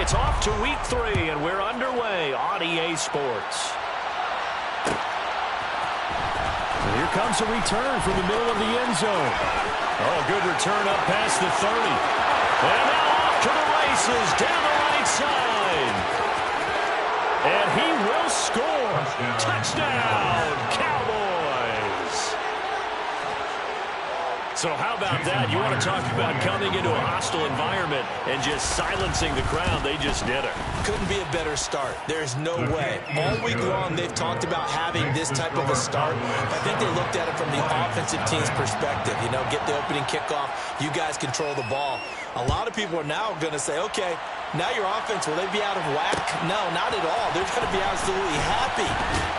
It's off to week 3, and we're underway on EA Sports. And here comes a return from the middle of the end zone. Oh, good return up past the 30. And now off to the races down the right side. And he will score. Touchdown, Cowboys. So how about that? You want to talk about coming into a hostile environment and just silencing the crowd. They just did it. Couldn't be a better start. There's no way. All week long, they've talked about having this type of a start. I think they looked at it from the offensive team's perspective. You know, get the opening kickoff. You guys control the ball. A lot of people are now going to say, okay, now your offense, will they be out of whack? No, not at all. They're going to be absolutely happy.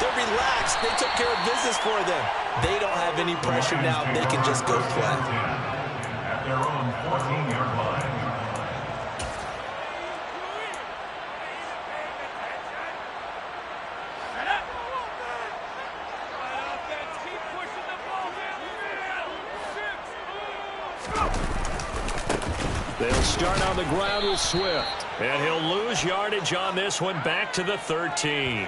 They're relaxed. They took care of business for them. They don't have any pressure now. They can just go play. At their own 14-yard line. They'll start on the ground with Swift. And he'll lose yardage on this one, back to the 13.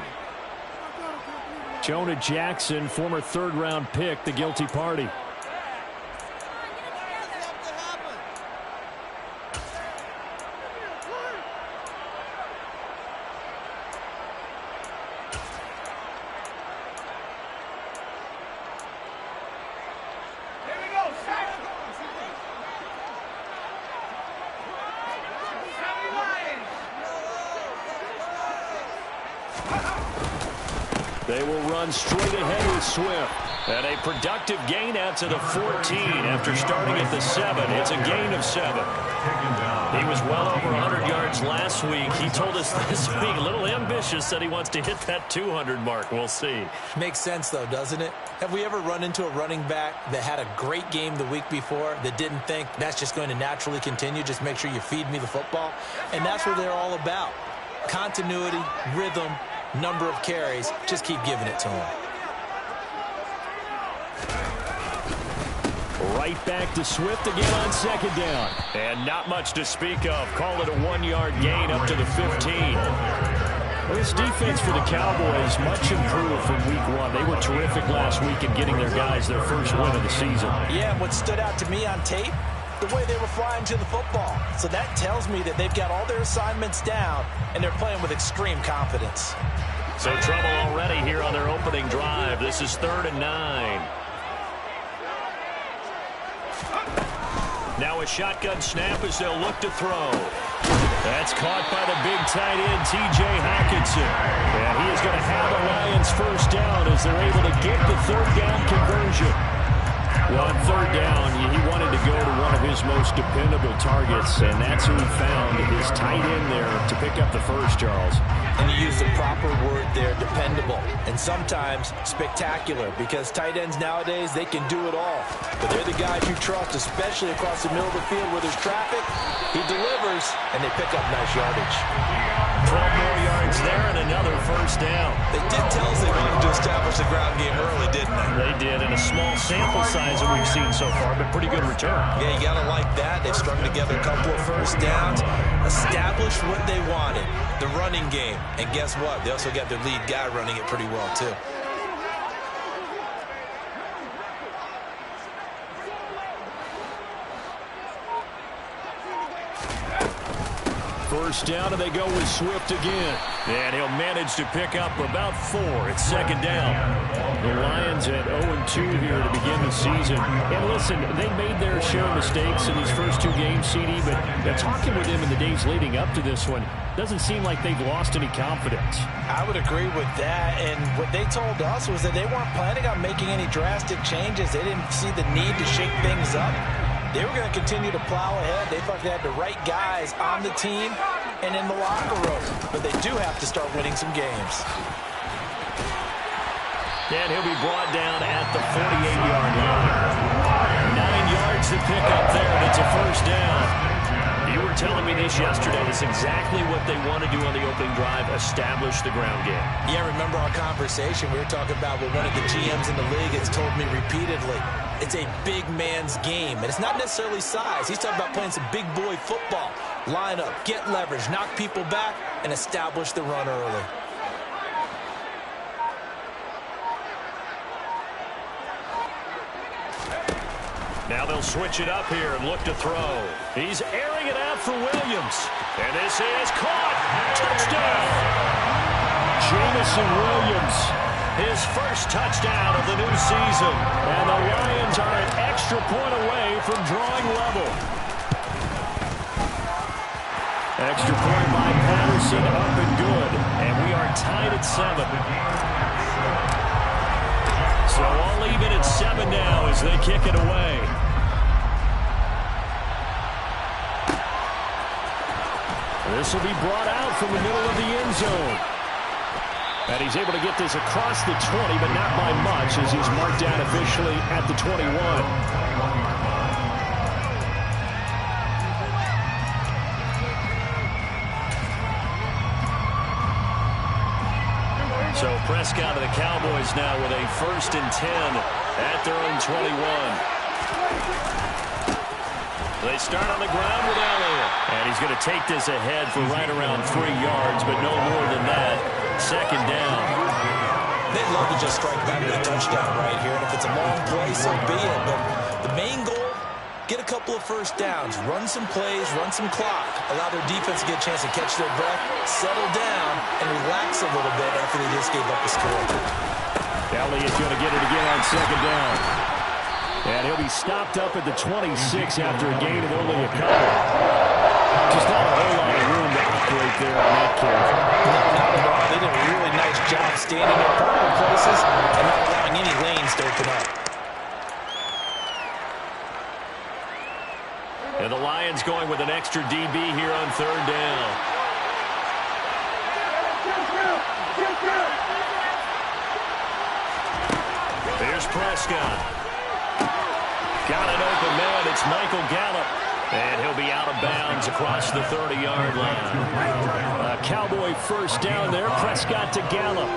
Jonah Jackson, former third-round pick, the guilty party. They will run straight ahead with Swift. And a productive gain out to the 14 after starting at the 7. It's a gain of 7. He was well over 100 yards last week. He told us this week, a little ambitious, said he wants to hit that 200 mark. We'll see. Makes sense, though, doesn't it? Have we ever run into a running back that had a great game the week before that didn't think that's just going to naturally continue? Just make sure you feed me the football. And that's what they're all about. Continuity, rhythm, number of carries. Just keep giving it to him. Right back to Swift again on second down. And not much to speak of. Call it a 1-yard gain up to the 15. Well, this defense for the Cowboys much improved from week 1. They were terrific last week in getting their guys their first win of the season. Yeah, and what stood out to me on tape, the way they were flying to the football. So that tells me that they've got all their assignments down, and they're playing with extreme confidence. So trouble already here on their opening drive. This is 3rd and 9. Now a shotgun snap as they'll look to throw. That's caught by the big tight end, T.J. Hockenson. And he is going to have the Lions first down as they're able to get the 3rd down conversion. Well, on 3rd down, he wanted to go to one of his most dependable targets, and that's who he found, his tight end there, to pick up the first, Charles. And you use the proper word there, dependable, and sometimes spectacular, because tight ends nowadays, they can do it all. But they're the guys you trust, especially across the middle of the field where there's traffic. He delivers, and they pick up nice yardage. 12 more yards there and another first down. They did tell us they wanted to establish the ground game early, didn't they? They did, in a small sample size that we've seen so far, but pretty good return. Yeah, you got to like that. They've strung together a couple of first downs, established what they wanted, the running game. And guess what? They also got their lead guy running it pretty well, too. First down, and they go with Swift again. And he'll manage to pick up about 4 at 2nd down. The Lions at 0-2 here to begin the season. And listen, they made their share of mistakes in these first 2 games, CD, but talking with them in the days leading up to this one, doesn't seem like they've lost any confidence. I would agree with that, and what they told us was that they weren't planning on making any drastic changes. They didn't see the need to shake things up. They were going to continue to plow ahead. They thought they had the right guys on the team and in the locker room. But they do have to start winning some games. And he'll be brought down at the 48-yard line. 9 yards to pick up there, and it's a first down. You were telling me this yesterday. It's exactly what they want to do on the opening drive, establish the ground game. Yeah, remember our conversation. We were talking about what one of the GMs in the league has told me repeatedly. It's a big man's game, and it's not necessarily size. He's talking about playing some big boy football. line up, get leverage, knock people back, and establish the run early. Now they'll switch it up here and look to throw. He's airing it out for Williams. And this is caught. Touchdown! Jamison Williams, his first touchdown of the new season. And the Lions are an extra point away from drawing level. Extra point by Patterson, up and good. And we are tied at 7. So all even at 7 now as they kick it away. This will be brought out from the middle of the end zone. And he's able to get this across the 20, but not by much as he's marked down officially at the 21. So Prescott of the Cowboys now with a 1st and 10 at their own 21. They start on the ground with Elliott. And he's going to take this ahead for right around 3 yards, but no more than that. 2nd down. They'd love to just strike back with a touchdown right here. And if it's a long play, so be it. But the main goal, get a couple of 1st downs. Run some plays, run some clock. Allow their defense to get a chance to catch their breath, settle down, and relax a little bit after they just gave up a score. Elliott's going to get it again on 2nd down. And he'll be stopped up at the 26 after a gain of only a couple. Just not a whole lot of room to operate there on that carry. Not at all. They did a really nice job standing in proper places and not allowing any lanes to open up. And the Lions going with an extra DB here on 3rd down. Here's Prescott. Got an open man. It's Michael Gallup. And he'll be out of bounds across the 30-yard line. A Cowboy 1st down there. Prescott to Gallup.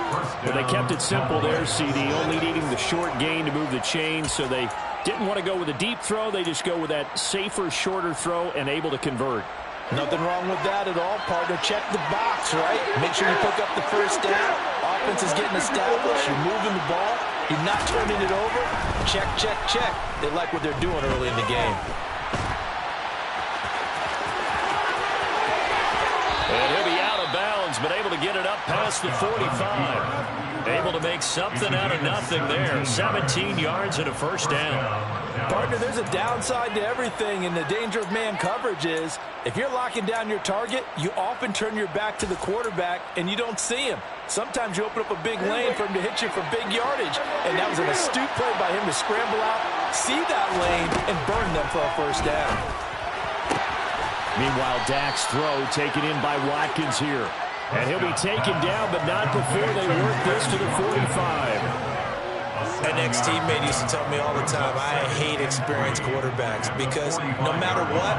But they kept it simple there, CD. Only needing the short gain to move the chains, so they didn't want to go with a deep throw. They just go with that safer, shorter throw and able to convert. Nothing wrong with that at all, partner. Check the box, right? Make sure you pick up the 1st down. Offense is getting established. You're moving the ball. You're not turning it over. Check, check, check. They like what they're doing early in the game. And he'll be out of bounds, but able to get it up past the 45. Able to make something out of nothing there. 17 yards and a 1st down. Partner, there's a downside to everything, and the danger of man coverage is if you're locking down your target, you often turn your back to the quarterback, and you don't see him. Sometimes you open up a big lane for him to hit you for big yardage, and that was an astute play by him to scramble out, see that lane, and burn them for a 1st down. Meanwhile, Dak's throw taken in by Watkins here. And he'll be taken down, but not before they work this to the 45. An ex-teammate used to tell me all the time, I hate experienced quarterbacks because no matter what,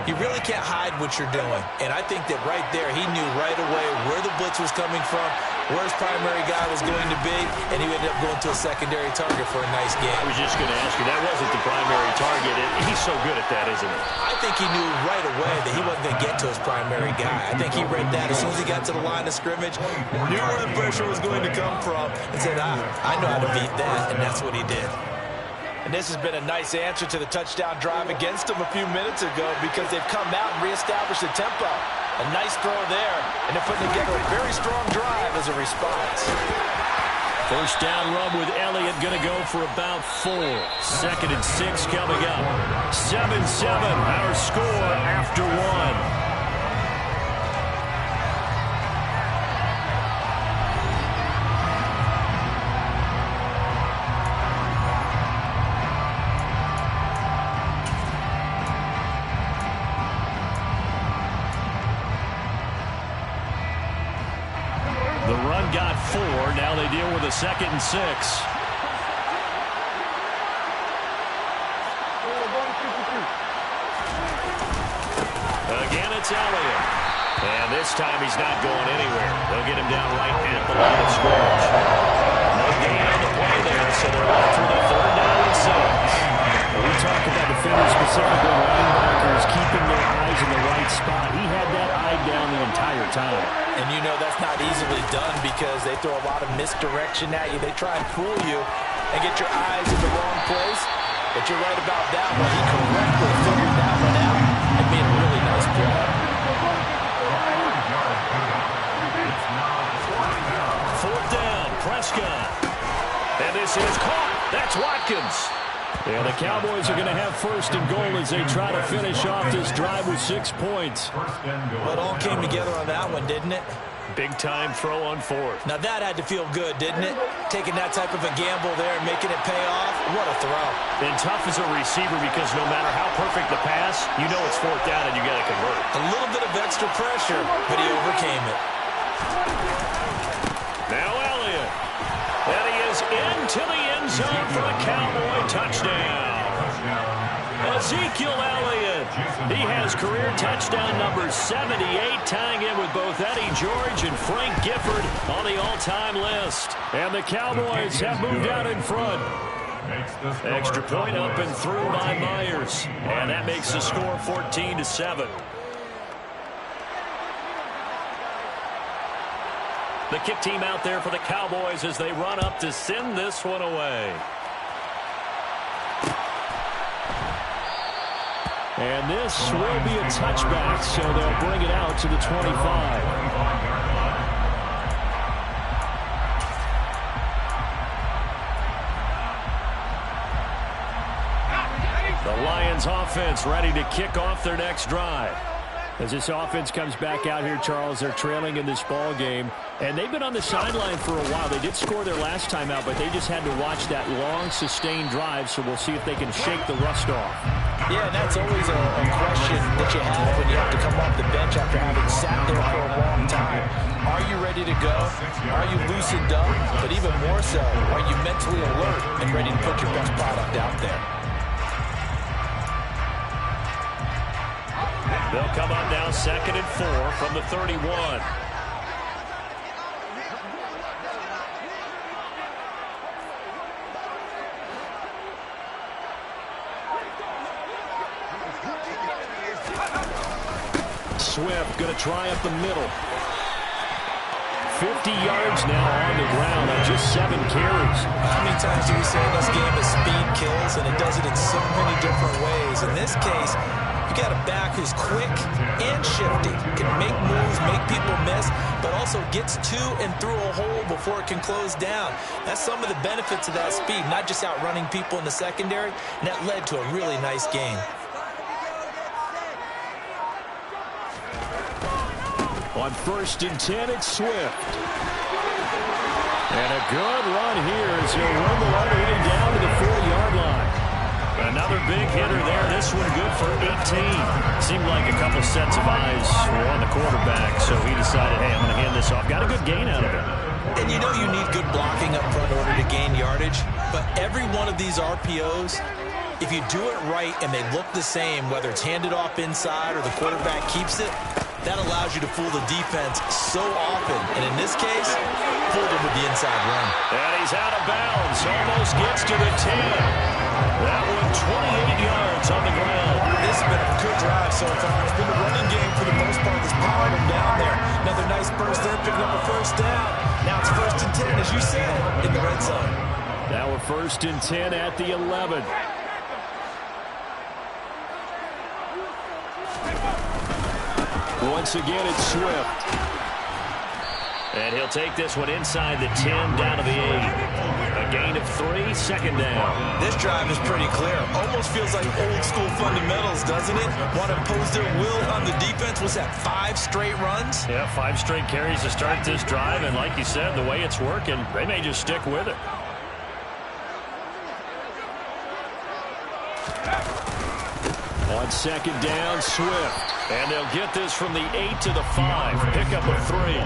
you really can't hide what you're doing. And I think that right there, he knew right away where the blitz was coming from, where his primary guy was going to be, and he ended up going to a secondary target for a nice game. I was just going to ask you, that wasn't the primary target. He's so good at that, isn't he? I think he knew right away that he wasn't going to get to his primary guy. I think he read that as soon as he got to the line of scrimmage, knew where the pressure was going to come from, and said, I know how to beat that, and that's what he did. And this has been a nice answer to the touchdown drive against them a few minutes ago because they've come out and reestablished the tempo. A nice throw there, and they're putting together a very strong drive as a response. 1st down run with Elliott going to go for about 4. 2nd and 6 coming up. 7-7, our score after 1. The run got 4. Now they deal with a 2nd and 6. Again, it's Elliott. And this time he's not going anywhere. They'll get him down right at the line of scrimmage. No gain on the play there, so they're off for the 3rd down and 6. We talk about defenders, specifically linebackers, keeping their eyes in the right spot. He time. And you know that's not easily done because they throw a lot of misdirection at you. They try and fool you and get your eyes in the wrong place. But you're right about that one. He correctly figured that one out and made a really nice play. Fourth down, Prescott. And this is caught. That's Watkins. And the Cowboys are going to have first and goal as they try to finish off this drive with 6 points. Well, it all came together on that one, didn't it? Big-time throw on fourth. Now that had to feel good, didn't it? Taking that type of a gamble there and making it pay off. What a throw. And tough as a receiver because no matter how perfect the pass, you know it's fourth down and you got to convert. A little bit of extra pressure, but he overcame it. Now Elliott. And he is into the end zone for a Cowboy touchdown. Ezekiel Elliott. He has career touchdown number 78, tying in with both Eddie George and Frank Gifford on the all-time list. And the Cowboys have moved out in front. Extra point up and through by Myers. And that makes the score 14-7. The kick team out there for the Cowboys as they run up to send this one away. And this will be a touchback, so they'll bring it out to the 25. The Lions offense ready to kick off their next drive. As this offense comes back out here, Charles, they're trailing in this ball game. And they've been on the sideline for a while. They did score their last time out, but they just had to watch that long, sustained drive, so we'll see if they can shake the rust off. Yeah, that's always a question that you have when you have to come off the bench after having sat there for a long time. Are you ready to go? Are you loosened up? But even more so, are you mentally alert and ready to put your best product out there? They'll come up now 2nd and 4 from the 31. Swift going to try up the middle. 50 yards now on the ground on just 7 carries. How many times do we say in this game that speed kills, and it does it in so many different ways? In this case, you got a back who's quick and shifty, can make moves, make people miss, but also gets to and through a hole before it can close down. That's some of the benefits of that speed, not just outrunning people in the secondary, and that led to a really nice game. On 1st and 10, it's Swift. And a good run here as he'll rumble all the way down to the 4-yard line. Another big hitter there. This one good for 18. Seemed like a couple sets of eyes were on the quarterback, so he decided, hey, I'm going to hand this off. Got a good gain out of it. And you know you need good blocking up front in order to gain yardage, but every one of these RPOs, if you do it right and they look the same, whether it's handed off inside or the quarterback keeps it, that allows you to fool the defense so often. And in this case, fooled him with the inside run. And he's out of bounds. Almost gets to the 10. That one 28 yards on the ground. This has been a good drive so far. It's been the running game for the most part that's powered him down there. Another nice burst there, picking up a 1st down. Now it's 1st and 10, as you said, in the red zone. Now we're 1st and 10 at the 11. Once again, it's Swift. And he'll take this one inside the 10, down to the 8. A gain of 3, 2nd down. This drive is pretty clear. Almost feels like old school fundamentals, doesn't it? Want to impose their will on the defense. Was that 5 straight runs? Yeah, 5 straight carries to start this drive. And like you said, the way it's working, they may just stick with it. On 2nd down, Swift. And they'll get this from the 8 to the 5. Pick up a 3.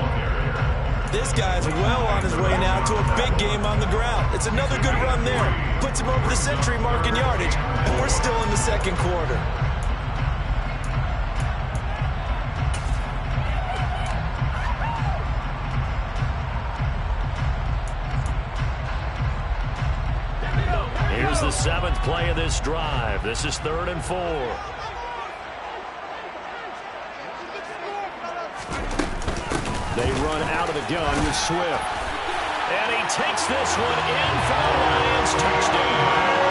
This guy's well on his way now to a big game on the ground. It's another good run there. Puts him over the century mark in yardage. And we're still in the 2nd quarter. Here's the 7th play of this drive. This is 3rd and 4. They run out of the gun with Swift. And he takes this one in for the Lions. Touchdown.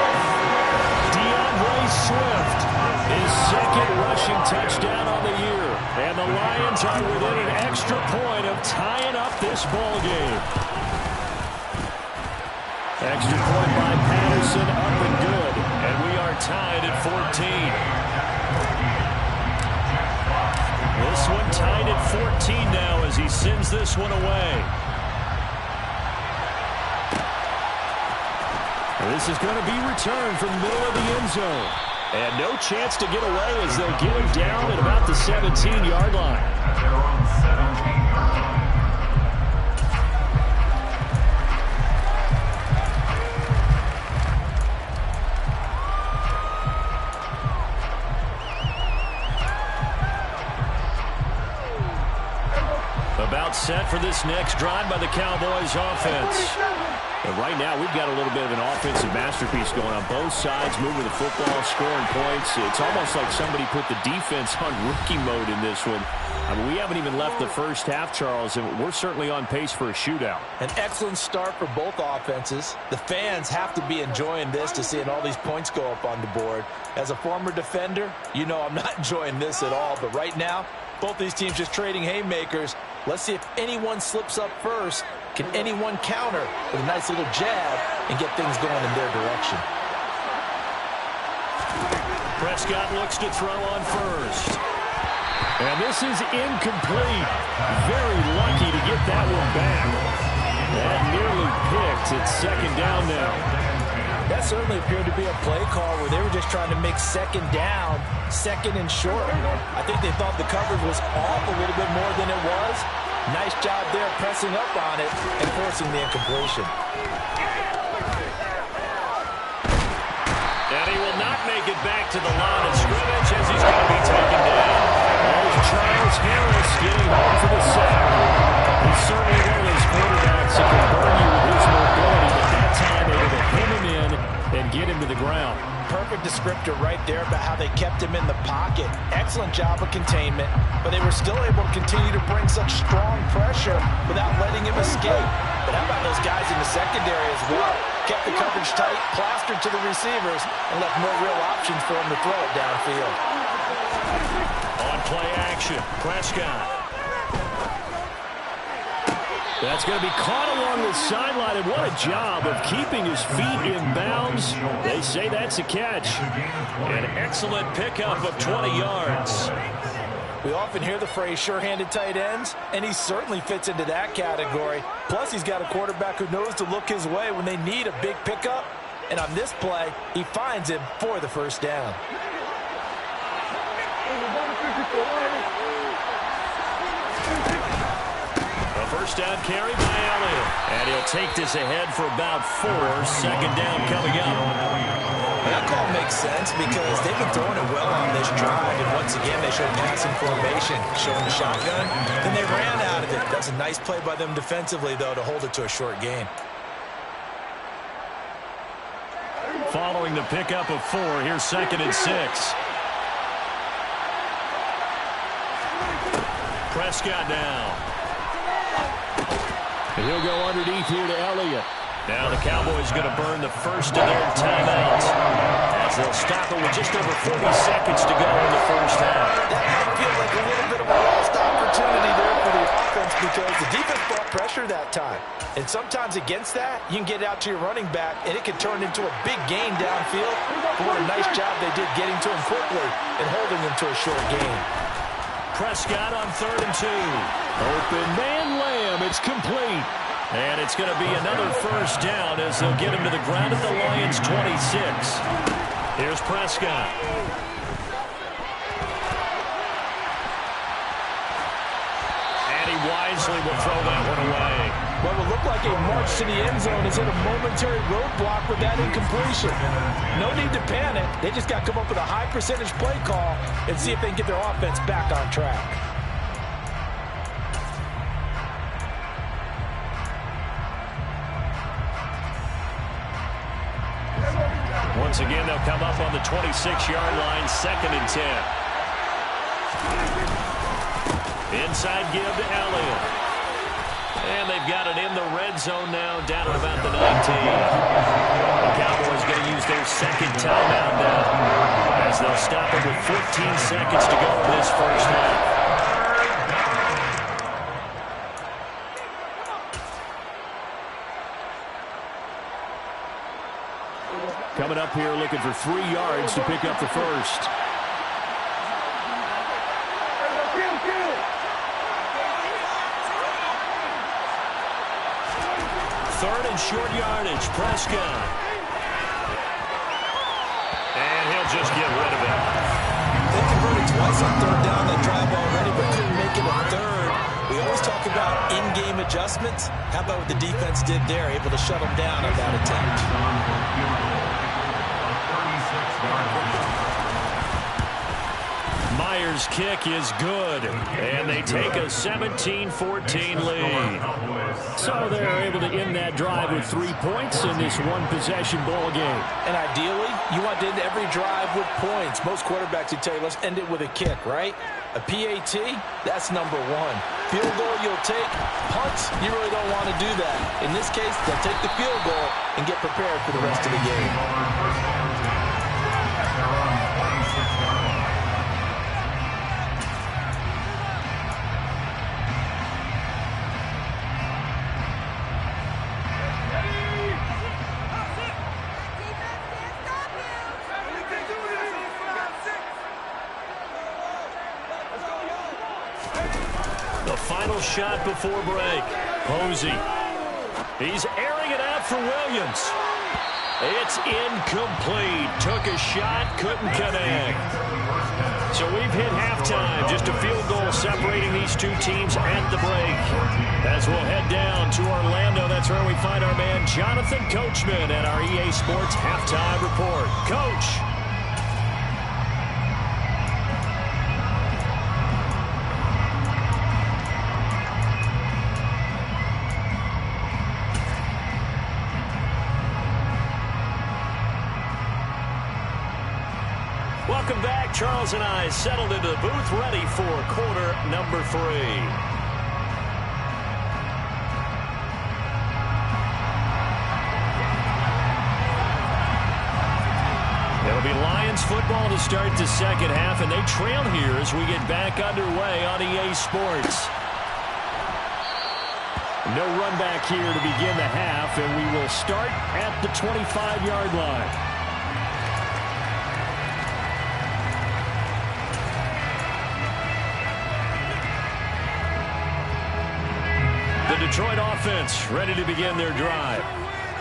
DeAndre Swift, his second rushing touchdown on the year. And the Lions are within an extra point of tying up this ball game. Extra point by Patterson, up and good. And we are tied at 14. This one tied at 14 now as he sends this one away. This is going to be returned from the middle of the end zone. And no chance to get away as they'll get him down at about the 17-yard line. They're on 17-yard line. About set for this next drive by the Cowboys offense. But right now, we've got a little bit of an offensive masterpiece going on both sides, moving the football, scoring points. It's almost like somebody put the defense on rookie mode in this one. I mean, we haven't even left the first half, Charles, and we're certainly on pace for a shootout. An excellent start for both offenses. The fans have to be enjoying this to seeing all these points go up on the board. As a former defender, you know I'm not enjoying this at all. But right now, both these teams just trading haymakers. Let's see if anyone slips up first. Can anyone counter with a nice little jab and get things going in their direction? Prescott looks to throw on first. And this is incomplete. Very lucky to get that one back. That nearly picked. It's second down now. That certainly appeared to be a play call where they were just trying to make second down, second and short. I think they thought the coverage was off a little bit more than it was. Nice job there pressing up on it and forcing the incompletion. And he will not make it back to the line of scrimmage as he's going to be taken down. There's Charles Harris getting home for the sack. He's certainly one of those quarterbacks that can burn you with his mobility, but that time able to hit him in and get him to the ground. Perfect descriptor right there about how they kept him in the pocket. Excellent job of containment, but they were still able to continue to bring such strong pressure without letting him escape. But how about those guys in the secondary as well? Kept the coverage tight, plastered to the receivers, and left no real options for him to throw it downfield. On play action, Prescott. That's going to be caught along the sideline, and what a job of keeping his feet in bounds. They say that's a catch. An excellent pickup of 20 yards. We often hear the phrase sure-handed tight ends, and he certainly fits into that category. Plus, he's got a quarterback who knows to look his way when they need a big pickup. And on this play, he finds him for the first down. A first down carry by Elliott. And he'll take this ahead for about 4. Second down coming up. That call makes sense because they've been throwing it well on this drive. And once again, they showed passing formation, showing the shotgun. Then they ran out of it. That's a nice play by them defensively, though, to hold it to a short gain. Following the pickup of 4, here's 2nd and 6. Prescott now. And he'll go underneath here to Elliott. Now the Cowboys going to burn the first of their timeouts as they'll stop it with just over 40 seconds to go in the first half. That might feel like a little bit of a lost opportunity there for the offense because the defense brought pressure that time. And sometimes against that, you can get out to your running back, and it can turn into a big gain downfield. But what a nice job they did getting to him quickly and holding him to a short gain. Prescott on 3rd and 2. Open man Lamb. It's complete. And it's going to be another first down as they'll get him to the ground at the Lions' 26. Here's Prescott. And he wisely will throw that one away. What will look like a march to the end zone is in a momentary roadblock with that incompletion. No need to panic. They just got to come up with a high percentage play call and see if they can get their offense back on track. Once again, they'll come up on the 26-yard line, 2nd and 10. Inside give to Elliott. And they've got it in the red zone now, down at about the 19. The Cowboys going to use their second timeout now, as they'll stop it with 14 seconds to go in this first half. Coming up here looking for 3 yards to pick up the first. Third and short yardage, Prescott. And he'll just get rid of it. They converted twice on third down that drive already, but couldn't make it a third. We always talk about in-game adjustments. How about what the defense did there, able to shut them down on that attempt. Myers' kick is good, and they take a 17-14 lead. So they're able to end that drive with 3 points in this one-possession ball game. And ideally, you want to end every drive with points. Most quarterbacks would tell you, let's end it with a kick, right? A PAT, that's number 1. Field goal you'll take. Punts, you really don't want to do that. In this case, they'll take the field goal and get prepared for the rest of the game. Final shot before break. Posey. He's airing it out for Williams. It's incomplete. Took a shot, couldn't connect. So we've hit halftime. Just a field goal separating these two teams at the break. As we'll head down to Orlando, that's where we find our man Jonathan Coachman at our EA Sports Halftime Report. Coach. Welcome back. Charles and I settled into the booth, ready for quarter number 3. It'll be Lions football to start the second half, and they trail here as we get back underway on EA Sports. No run back here to begin the half, and we will start at the 25-yard line. The Detroit offense ready to begin their drive.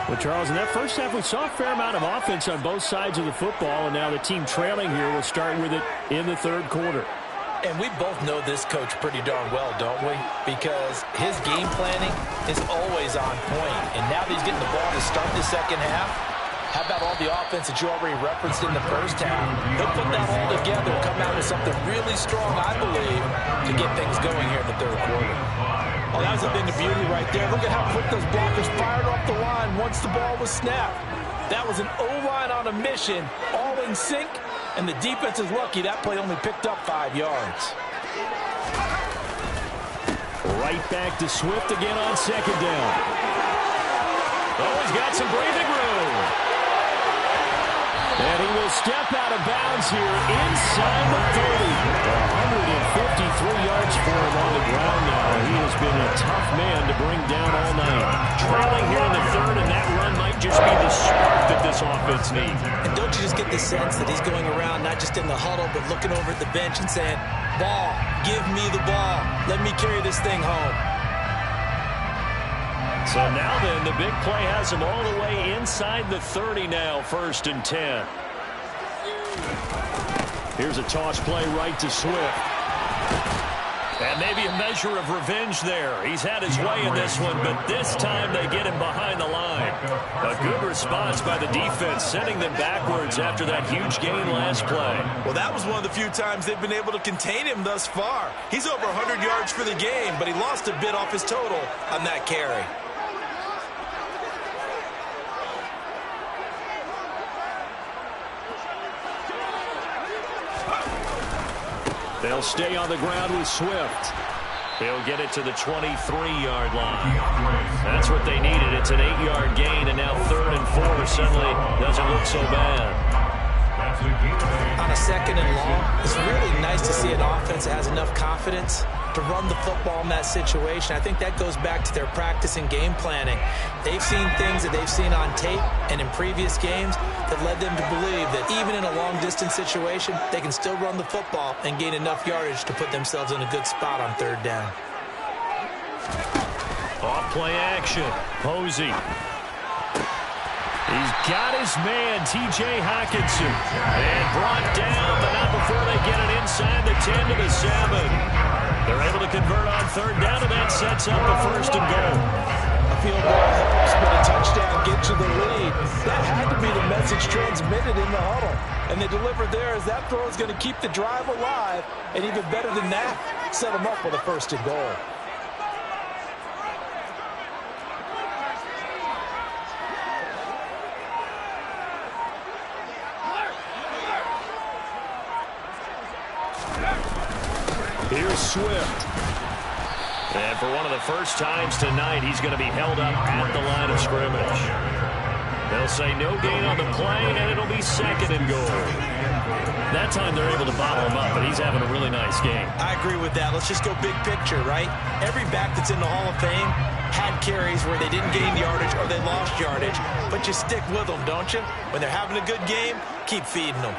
Well, Charles, in that first half, we saw a fair amount of offense on both sides of the football, and now the team trailing here will start with it in the third quarter. And we both know this coach pretty darn well, don't we? Because his game planning is always on point. And now that he's getting the ball to start the second half, how about all the offense that you already referenced in the first half? He'll put that all together and come out with something really strong, I believe, to get things going here in the third quarter. Oh, that was a thing of beauty right there. Look at how quick those blockers fired off the line once the ball was snapped. That was an O-line on a mission, all in sync, and the defense is lucky that play only picked up 5 yards. Right back to Swift again on second down. Oh, he's got some breathing room. And he will step out of bounds here inside the 30. 153 yards for him on the ground now. He has been a tough man to bring down all night. Trailing here in the third, and that run might just be the spark that this offense needs. And don't you just get the sense that he's going around not just in the huddle, but looking over at the bench and saying, ball, give me the ball. Let me carry this thing home. So now then, the big play has him all the way inside the 30 now, 1st and 10. Here's a toss play right to Swift. And maybe a measure of revenge there. He's had his way in this one, but this time they get him behind the line. A good response by the defense, sending them backwards after that huge gain last play. Well, that was one of the few times they've been able to contain him thus far. He's over 100 yards for the game, but he lost a bit off his total on that carry. They'll stay on the ground with Swift. He'll get it to the 23-yard line. That's what they needed. It's an 8-yard gain, and now 3rd and 4 suddenly doesn't look so bad. On a 2nd and long, it's really nice to see an offense that has enough confidence to run the football in that situation. I think that goes back to their practice and game planning. They've seen things that they've seen on tape and in previous games that led them to believe that even in a long-distance situation, they can still run the football and gain enough yardage to put themselves in a good spot on 3rd down. Off-play action. Posey. He's got his man, T.J. Hockenson. And brought down, but not before they get it inside the 10 to the 7. They're able to convert on 3rd down, and that sets up a 1st and goal. A field goal helps, but a touchdown gets you the lead. That had to be the message transmitted in the huddle. And they delivered there as that throw is going to keep the drive alive. And even better than that, set them up with a 1st and goal. Here's Swift. And for one of the first times tonight, he's going to be held up at the line of scrimmage. They'll say no gain on the play, and it'll be 2nd and goal. That time they're able to bottle him up, but he's having a really nice game. I agree with that. Let's just go big picture, right? Every back that's in the Hall of Fame had carries where they didn't gain yardage or they lost yardage. But you stick with them, don't you? When they're having a good game, keep feeding them.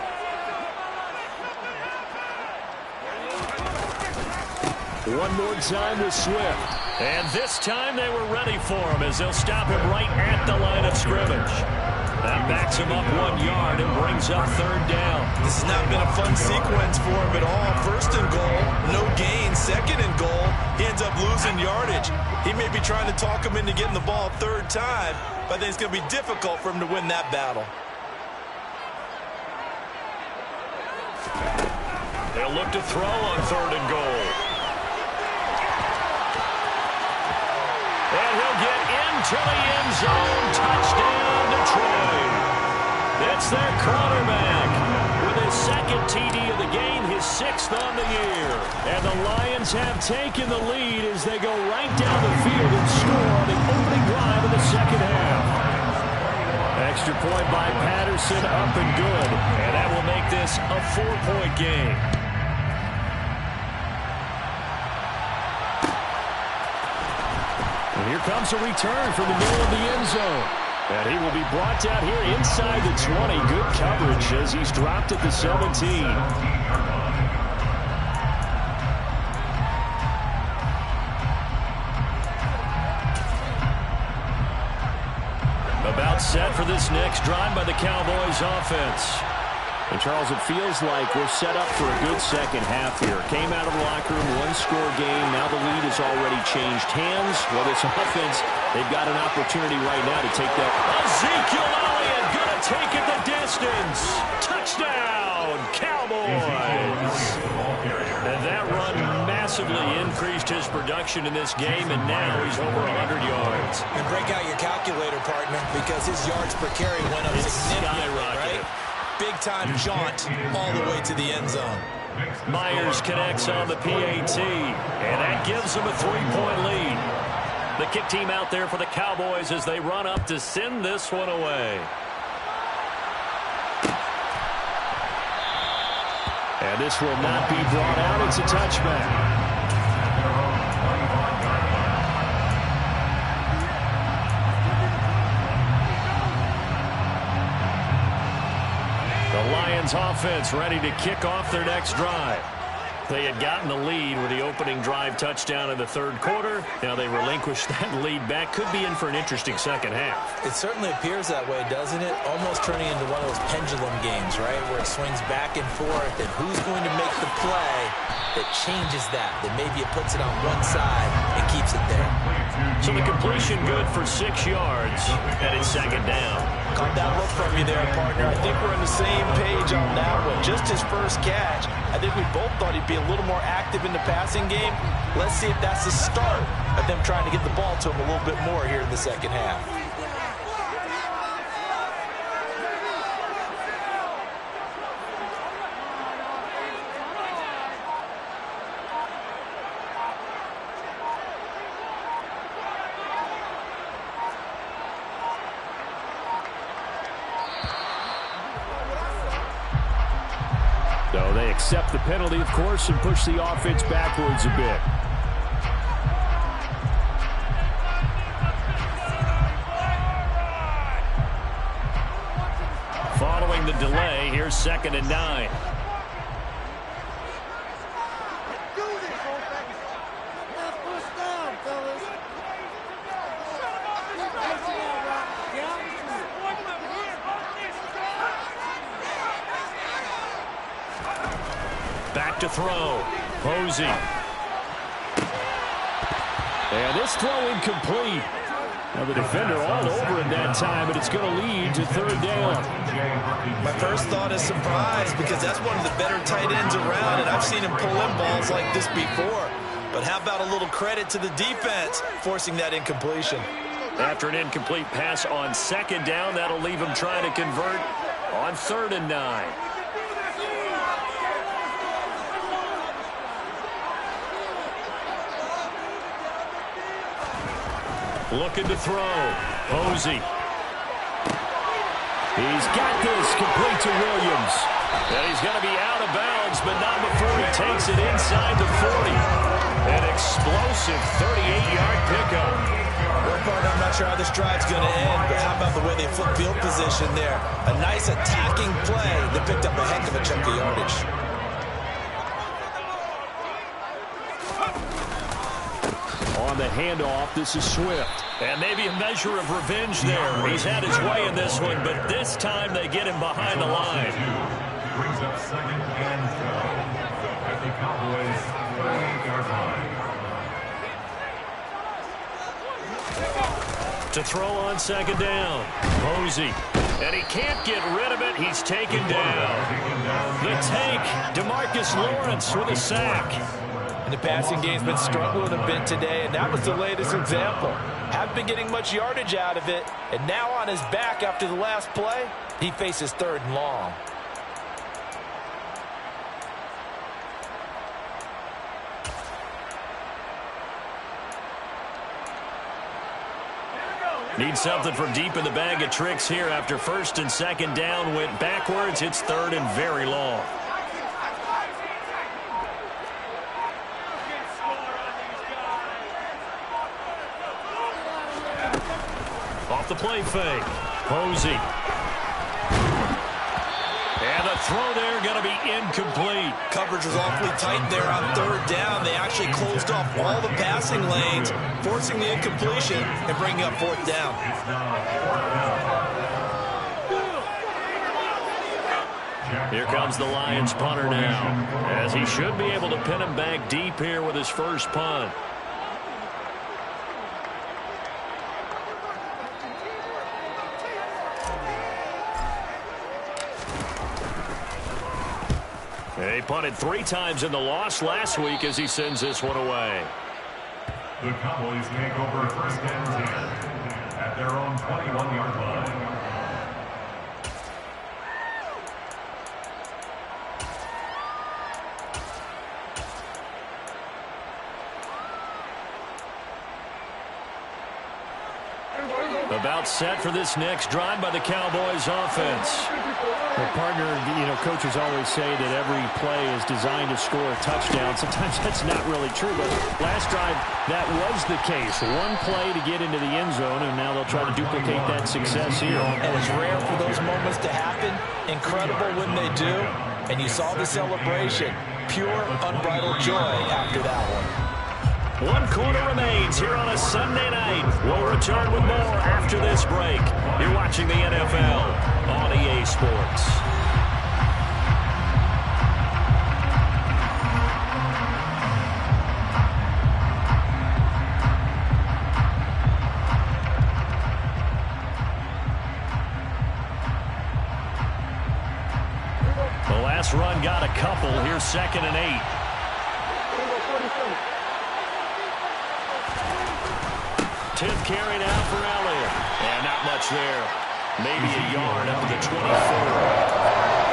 One more time with Swift. And this time they were ready for him as they'll stop him right at the line of scrimmage. That backs him up 1 yard and brings up 3rd down. This has not been a fun sequence for him at all. 1st and goal, no gain. 2nd and goal, he ends up losing yardage. He may be trying to talk him into getting the ball 3rd time, but I think it's going to be difficult for him to win that battle. They'll look to throw on 3rd and goal. And he'll get into the end zone. Touchdown, Detroit. It's their quarterback with his 2nd TD of the game, his 6th on the year. And the Lions have taken the lead as they go right down the field and score on the opening drive of the 2nd half. Extra point by Patterson, up and good. And that will make this a 4-point game. And here comes a return from the middle of the end zone. And he will be brought down here inside the 20. Good coverage as he's dropped at the 17. About set for this next drive by the Cowboys offense. And, Charles, it feels like we're set up for a good second half here. Came out of the locker room, 1-score game. Now the lead has already changed hands. Well, this offense, they've got an opportunity right now to take that. Ezekiel Elliott going to take it the distance. Touchdown, Cowboys. And that run massively increased his production in this game, and now he's over 100 yards. And break out your calculator, partner, because his yards per carry went up significantly, right? Big-time jaunt all the way to the end zone. Myers connects on the PAT, and that gives them a 3-point lead. The kick team out there for the Cowboys as they run up to send this one away. And this will not be brought out. It's a touchback. The Lions offense ready to kick off their next drive. They had gotten the lead with the opening drive touchdown in the 3rd quarter. Now they relinquished that lead back. Could be in for an interesting second half. It certainly appears that way, doesn't it? Almost turning into one of those pendulum games, right? Where it swings back and forth, and who's going to make the play that changes that maybe it puts it on one side and keeps it there. So the completion good for 6 yards, and it's 2nd down. Caught that look from you there, partner. I think we're on the same page on that one. Just his first catch. I think we both thought he'd be a little more active in the passing game. Let's see if that's the start of them trying to get the ball to him a little bit more here in the second half. accept the penalty, of course, and push the offense backwards a bit. Following the delay, here's 2nd and 9. Back to throw. Posey. And this throw incomplete. Now the defender all over him that time, but it's going to lead to 3rd down. My first thought is surprise, because that's one of the better tight ends around, and I've seen him pull in balls like this before. But how about a little credit to the defense forcing that incompletion? After an incomplete pass on 2nd down, that'll leave him trying to convert on 3rd and 9. Looking to throw. Posey. He's got this complete to Williams. And he's going to be out of bounds, but not before he takes it inside the 40. An explosive 38-yard pickup. Well, partner, I'm not sure how this drive's going to end, but how about the way they flip field position there? A nice attacking play that picked up a heck of a chunk of yardage. On the handoff, this is Swift. And maybe a measure of revenge there. He's had his way in this one, but this time they get him behind the line. Brings up 2nd and 12 at the Cowboys' 38-yard line. To throw on 2nd down. Posey. And he can't get rid of it. He's taken down. The tank, DeMarcus Lawrence with a sack. And the passing game's been struggling a bit today, and that was the latest example. Haven't been getting much yardage out of it, and now on his back after the last play, he faces 3rd and long. Need something from deep in the bag of tricks here after 1st and 2nd down went backwards. It's 3rd and very long. Off the play fake. Posey. And the throw there going to be incomplete. Coverage was awfully tight there on 3rd down. They actually closed off all the passing lanes, forcing the incompletion and bringing up 4th down. Here comes the Lions punter now, as he should be able to pin him back deep here with his first punt. He punted 3 times in the loss last week as he sends this one away. The Cowboys take over 1st and 10 at their own 21-yard line. About set for this next drive by the Cowboys offense. Well, partner, coaches always say that every play is designed to score a touchdown. Sometimes that's not really true, but last drive, that was the case. One play to get into the end zone, and now they'll try to duplicate that success here. And it's rare for those moments to happen. Incredible when they do. And you saw the celebration. Pure, unbridled joy after that one. 1 quarter remains here on a Sunday night. We'll return with more after this break. You're watching the NFL on EA Sports. The last run got a couple. Here's 2nd and 8. Tenth carry now for Elliott. And not much there. Maybe a yard up to the 24.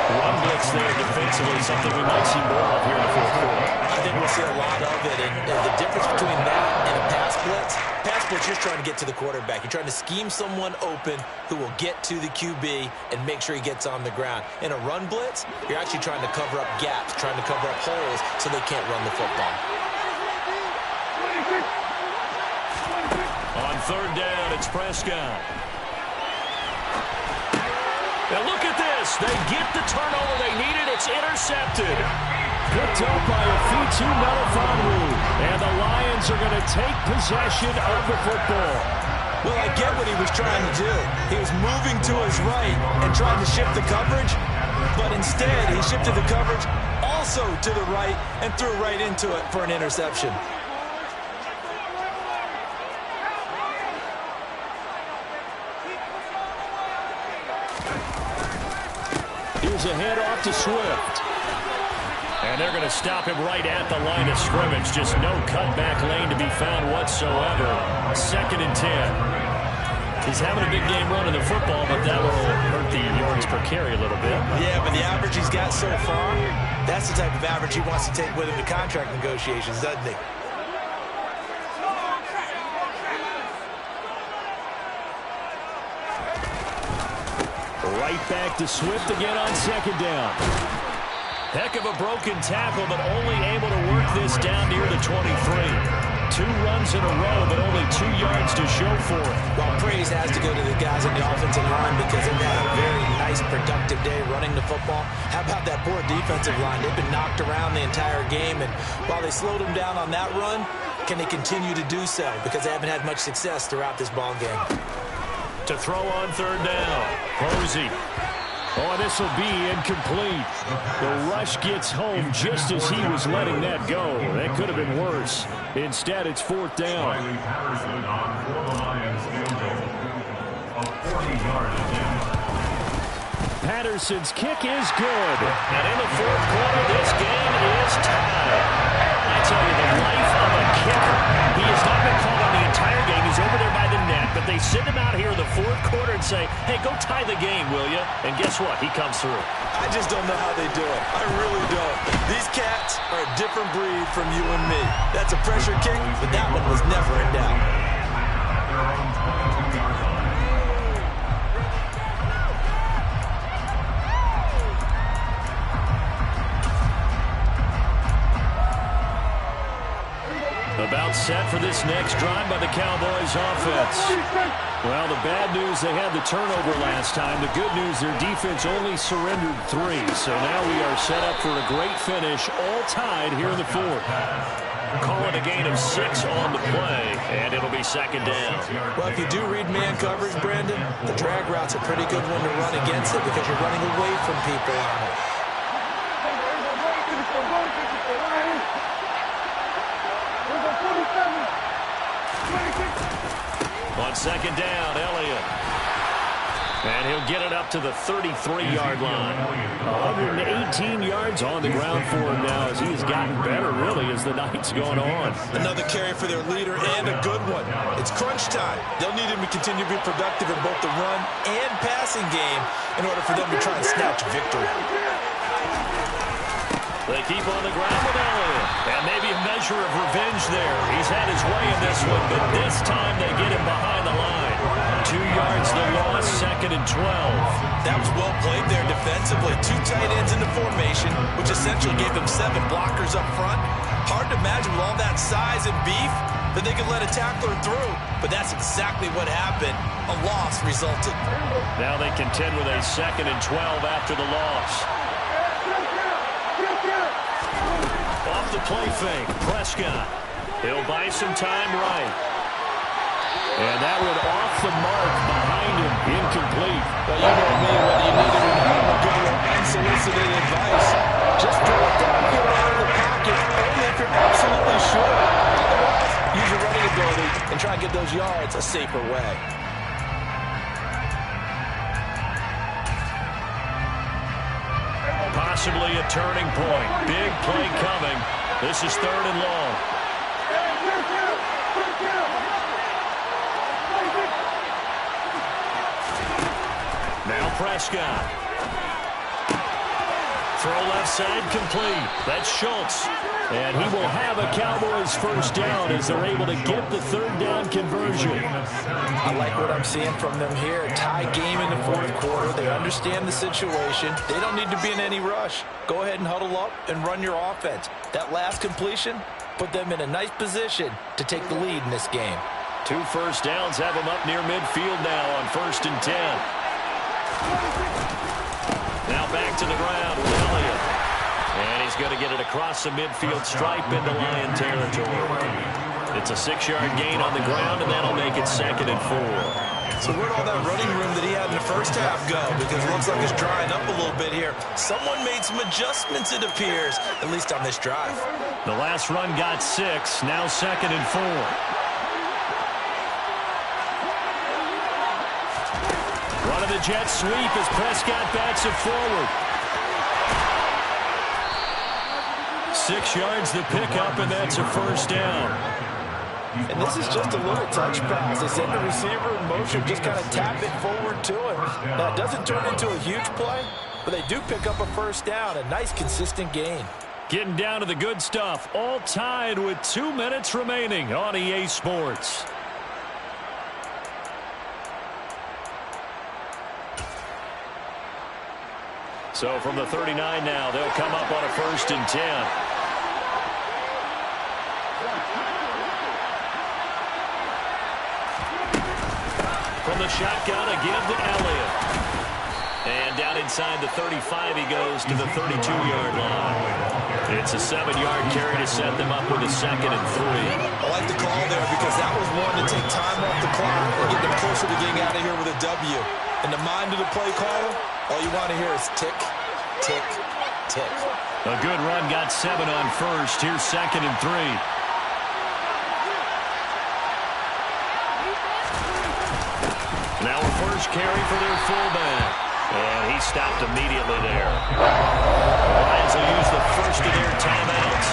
One blitz there defensively, something we might see more of here in the 4th quarter. I think we'll see a lot of it. And the difference between that and a pass blitz, you're just trying to get to the quarterback. You're trying to scheme someone open who will get to the QB and make sure he gets on the ground. In a run blitz, you're actually trying to cover up gaps, trying to cover up holes so they can't run the football. On third down, it's Prescott. Now look at this. They get the turnover they needed. It's intercepted. Picked up by a Fitu Melifonwu. And the Lions are going to take possession of the football. Well, I get what he was trying to do. He was moving to his right and trying to shift the coverage. But instead, he shifted the coverage also to the right and threw right into it for an interception. Here's a handoff to Swift. And they're going to stop him right at the line of scrimmage. Just no cutback lane to be found whatsoever. 2nd and 10. He's having a big game running the football, but that will hurt the yards per carry a little bit. Yeah, but the average he's got so far, that's the type of average he wants to take with him to contract negotiations, doesn't he? Right back to Swift again on 2nd down. Heck of a broken tackle, but only able to work this down near the 23. 2 runs in a row, but only 2 yards to show for it. Well, praise has to go to the guys on the offensive line because they've had a very nice, productive day running the football. How about that poor defensive line? They've been knocked around the entire game, and while they slowed them down on that run, can they continue to do so? Because they haven't had much success throughout this ball game. To throw on third down. Posey. Oh, this will be incomplete. The rush gets home just as he was letting that go. That could have been worse. Instead, it's 4th down. Patterson's kick is good. And in the 4th quarter, this game is tied. I tell you, the life of a kicker. He has not been called on the entire game. He's over there by the net, but they send him out here in the 4th quarter and say, hey, go tie the game, will you? And guess what? He comes through. I just don't know how they do it. I really don't. These cats are a different breed from you and me. That's a pressure kick, but that one was never in doubt. About set for this next drive by the Cowboys offense. Well, the bad news, they had the turnover last time. The good news, their defense only surrendered 3. So now we are set up for a great finish, all tied here in the 4th. Call it a gain of 6 on the play, and it'll be 2nd down. Well, if you do read man coverage, Brandon, the drag route's a pretty good one to run against it because you're running away from people on it. On 2nd down, Elliott. And he'll get it up to the 33-yard line. 118 yards on the ground for him now as he's gotten better, really, as the night's gone on. Another carry for their leader and a good one. It's crunch time. They'll need him to continue to be productive in both the run and passing game in order for them to try and snatch victory. They keep on the ground with Elliott. And maybe a measure of revenge there. He's had his way in this one, but this time they get him behind the line. 2 yards the loss, 2nd and 12. That was well played there defensively. 2 tight ends in the formation, which essentially gave them 7 blockers up front. Hard to imagine with all that size and beef that they could let a tackler through. But that's exactly what happened. A loss resulted. Now they contend with a 2nd and 12 after the loss. Off the play fake, Prescott. He'll buy some time right. And that one off the mark behind him, incomplete. But you know me, whether you need a good or unsolicited advice, just throw it down here out of the pocket, only if you're absolutely sure. Otherwise, use your running ability and try and get those yards a safer way. Possibly a turning point. Big play coming. This is 3rd and long. Now Prescott. Throw left side complete. That's Schultz. And he will have a Cowboys first down as they're able to get the third down conversion. I like what I'm seeing from them here. Tie game in the fourth quarter. They understand the situation. They don't need to be in any rush. Go ahead and huddle up and run your offense. That last completion put them in a nice position to take the lead in this game. 2 first downs have them up near midfield now on 1st and 10. Now back to the ground with Elliott. And he's going to get it across the midfield stripe into Lion territory. It's a 6-yard gain on the ground, and that'll make it 2nd and 4. So where'd all that running room that he had in the first half go? Because it looks like it's drying up a little bit here. Someone made some adjustments, it appears, at least on this drive. The last run got 6, now 2nd and 4. Run of the jet sweep as Prescott backs it forward. 6 yards the pickup, and that's a first down. And this is just a little touch pass. They send the receiver in motion, just kind of tap it forward to him. Now, it doesn't turn into a huge play, but they do pick up a first down, a nice, consistent gain. Getting down to the good stuff, all tied with 2 minutes remaining on EA Sports. So from the 39 now, they'll come up on a 1st and 10. From the shotgun, a give to Elliott. And down inside the 35, he goes to the 32-yard line. It's a 7-yard carry to set them up with a 2nd and 3. I like the call there because that was one to take time off the clock and get them closer to getting out of here with a W. In the mind of the play caller, all you want to hear is tick, tick, tick. A good run got 7 on 1st. Here's 2nd and 3. Now a first carry for their fullback. And he stopped immediately there. Lions will use the first of their timeouts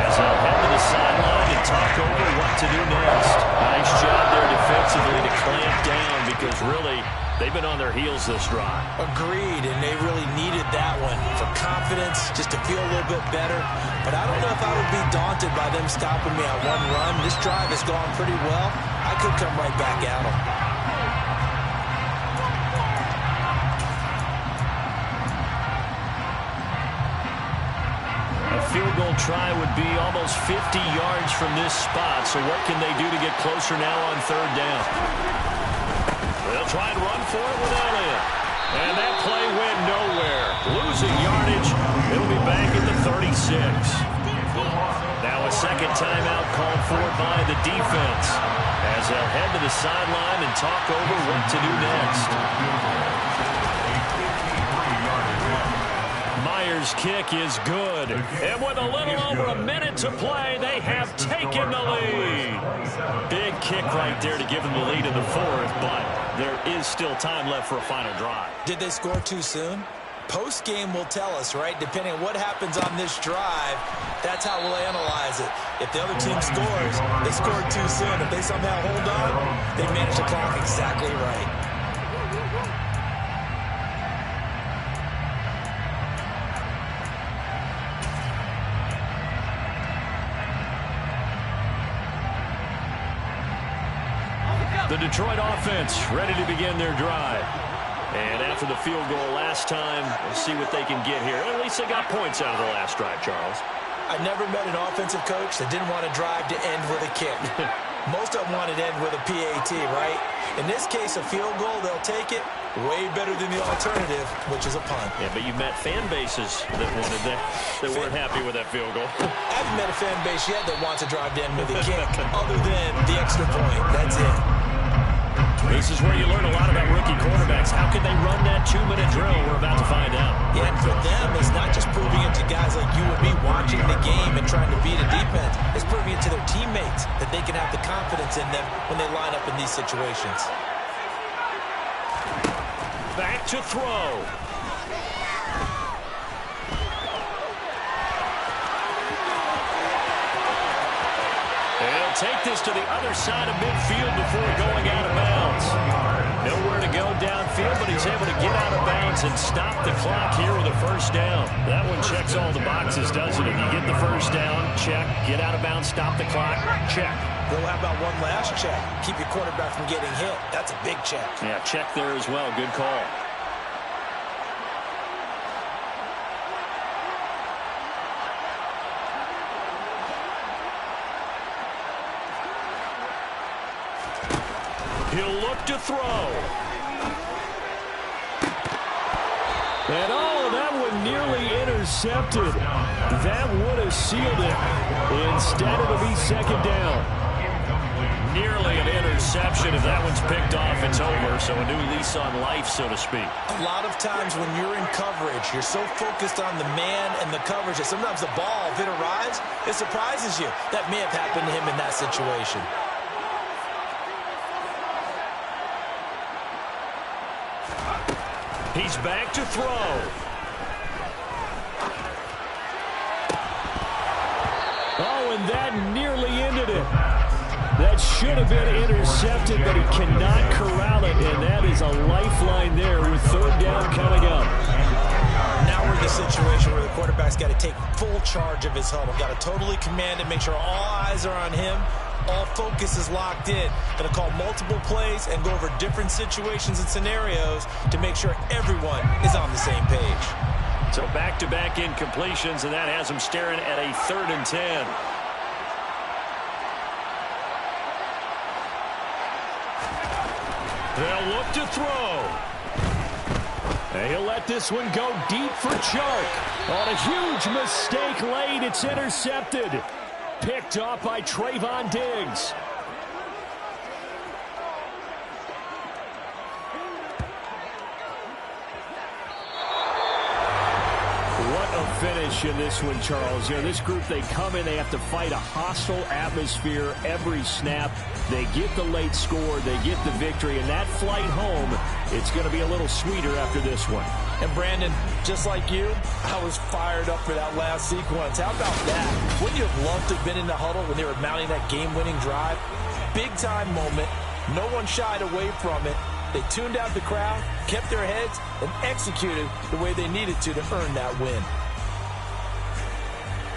as they'll head to the sideline and talk over what to do next. Nice job there defensively to clamp down because really they've been on their heels this drive. Agreed, and they really needed that one for confidence, just to feel a little bit better. But I don't know if I would be daunted by them stopping me on one run. This drive has gone pretty well. I could come right back at them. Field goal try would be almost 50 yards from this spot. So what can they do to get closer now on 3rd down? They'll try and run for it with Elliott. And that play went nowhere. Losing yardage. It'll be back at the 36. Now a second timeout called for by the defense as they'll head to the sideline and talk over what to do next. Myers' kick is good. And with a little over a minute to play, they have taken the lead. Big kick right there to give them the lead in the 4th, but there is still time left for a final drive. Did they score too soon? Post-game will tell us, right? Depending on what happens on this drive, that's how we'll analyze it. If the other team scores, they scored too soon. If they somehow hold on, they manage the clock exactly right. The Detroit offense ready to begin their drive. And after the field goal last time, we'll see what they can get here. At least they got points out of the last drive, Charles. I've never met an offensive coach that didn't want to drive to end with a kick. Most of them wanted to end with a PAT, right? In this case, a field goal, they'll take it. Way better than the alternative, which is a punt. Yeah, but you met fan bases that wanted that, that weren't happy with that field goal. I haven't met a fan base yet that wants to drive to end with a kick, other than the extra point. That's it. This is where you learn a lot about rookie quarterbacks. How can they run that 2-minute drill? We're about to find out. Yeah, and for them, it's not just proving it to guys like you and me watching the game and trying to beat a defense. It's proving it to their teammates that they can have the confidence in them when they line up in these situations. Back to throw. They'll take this to the other side of midfield before going out of bounds. Nowhere to go downfield, but he's able to get out of bounds and stop the clock here with a first down. That one checks all the boxes, doesn't it? You get the first down, check. Get out of bounds, stop the clock, check. Well, how about one last check? Keep your quarterback from getting hit. That's a big check. Yeah, check there as well. Good call. He'll look to throw. And that one nearly intercepted. That would have sealed it. Instead, it'll be second down. Nearly an interception. If that one's picked off, it's over. So a new lease on life, so to speak. A lot of times when you're in coverage, you're so focused on the man and the coverage that sometimes the ball, if it arrives, it surprises you. That may have happened to him in that situation. He's back to throw. Oh, and that nearly ended it. That should have been intercepted, but he cannot corral it, and that is a lifeline there with third down coming up. Now we're in the situation where the quarterback's got to take full charge of his huddle. Got to totally command it, make sure all eyes are on him. All focus is locked in. Going to call multiple plays and go over different situations and scenarios to make sure everyone is on the same page. So back-to-back incompletions, and that has him staring at a 3rd and 10. They'll look to throw. And he'll let this one go deep for Chark. On a huge mistake late, it's intercepted. Picked off by Trayvon Diggs. What a finish in this one, Charles. You know, this group, they come in, they have to fight a hostile atmosphere every snap. They get the late score, they get the victory, and that flight home, it's going to be a little sweeter after this one. And Brandon, just like you, I was fired up for that last sequence. How about that? Wouldn't you have loved to have been in the huddle when they were mounting that game-winning drive? Big-time moment. No one shied away from it. They tuned out the crowd, kept their heads, and executed the way they needed to earn that win.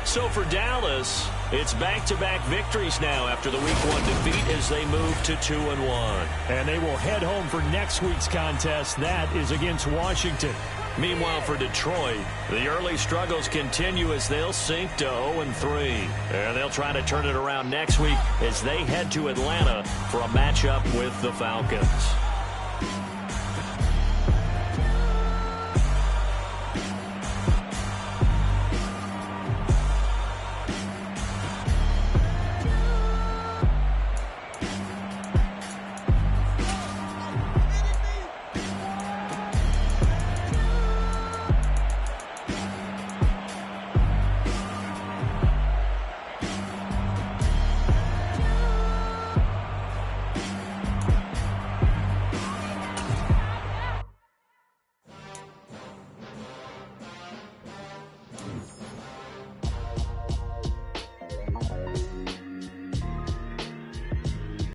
So for Dallas, it's back-to-back victories now after the Week 1 defeat as they move to 2-1. And they will head home for next week's contest. That is against Washington. Meanwhile, for Detroit, the early struggles continue as they'll sink to 0-3. And they'll try to turn it around next week as they head to Atlanta for a matchup with the Falcons.